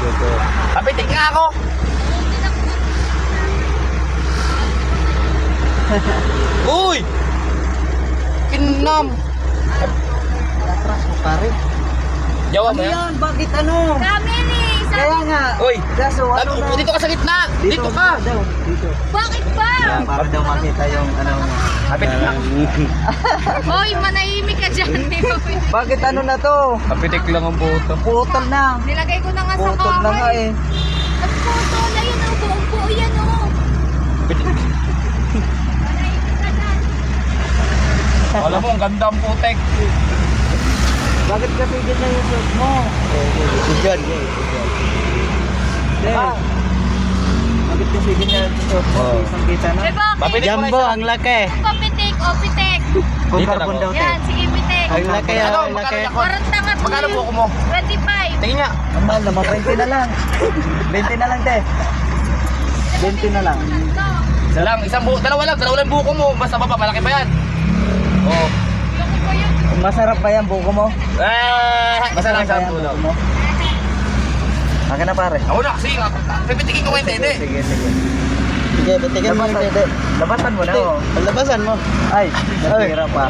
dito. Papitik nga ako. Uy! Kinam! Atras mo pare. Jawa Ano mo yan? yan? Bakit ano? Kami ni, Kaya nga. Uy! Kaso ano na? Dito ka sa gitna! Dito ka! Daw, dito. Bakit ba? Para daw makita yung ano mo. Papitik lang. Hoy, manahimik ka dyan. Bakit ano na to? Papitik lang ang buto. Putol na. Nilagay ko na nga sa Putol na nga eh. Nagputol na yun, oh. Buong buo yan, oh. Papitik. Manahimik ka dyan. Alam mo, ang ganda ang putek. Bakit kasi ganyan yung suot mo? Sugan. Ah. Bakit kasi ganyan yung suot mo? Oo. Isang kita na. Eh, bakit? Papitik mo na Jumbo, isa. ang laki. Papitik, o pitik. Kung Dito na carbon po. daw te. Yan, sige, pitik. Ang laki, Ano, ang laki. magkano Parang tanga po Magkano yun. buko mo? 25. Tingin nga. Ang mahal naman, 20 na lang. 20 na lang te. 20 na lang. Isa lang, dalawa lang buko mo. Basta baba, malaki pa yan. Oo. Loko ko yun. Masarap pa yan buko mo? Basta lang pa sa yan dulo. buko mo? Akin na pare. Ako na, sige. Pipitikin ko ngayon, Sige, Dede. sige, sige. Sige, patikin mo yung dede. Labasan mo na oh. Labasan mo. Ay, nasira pa.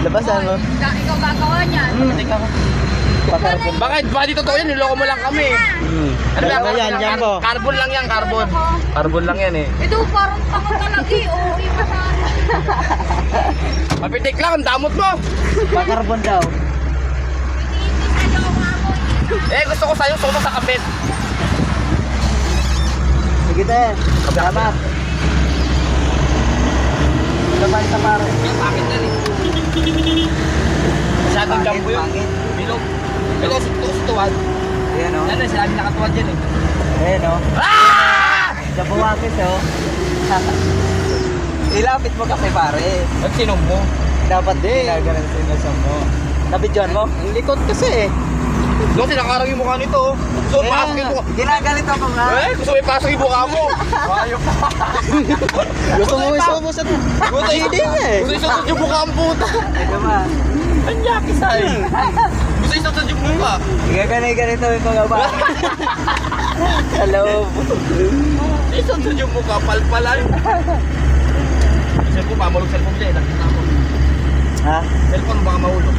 Labasan mo. Ikaw gagawa niyan. Papitik ako. Pakarbon. Bakit? Ba dito totoo yan? Niloko mo lang kami. Ano ba? Dalawa yan, Jumbo. Carbon lang yan, carbon. Carbon lang yan eh. Ito, parang tanga talaga eh. Oo, iba sa Papitik lang, ang damot mo. Pakarbon daw. Iniinis na jowa mo. Gusto ko sa'yo, sumo sa kapit. Sige te. Salamat. Sabay sa pare. Yan, pangit na rin. Masyadong Pangit, jumbo yun. pangit. Bilog. Bilog, tuwan. Ayan oh. Yan na, sinabi nakatuwad yan eh. Ayan oh. Ah! Jabuwakis oh. Ilapit mo kasi pare. Ba't sinom mo? Dapat ginagalan sa inasam mo. Nabidyan mo? Ang likod kasi eh. Doon, sinakarang yung mukha nito. So, pasok yung mukha. Ginagalit ako nga. Gusto mo ipasok yung mukha mo. Ayok. Gusto mo isubo sa hindi niya eh. Gusto isasad yung mukha ang puta. Ito ba? Ang yakis ay. Gusto isasad yung mukha. Ganito yung mga ba? Hello. Isasad yung mukha, palpalan. Cellphone, pamulog cellphone dyan. Nakita mo. Ha? Cellphone, baka mahulog.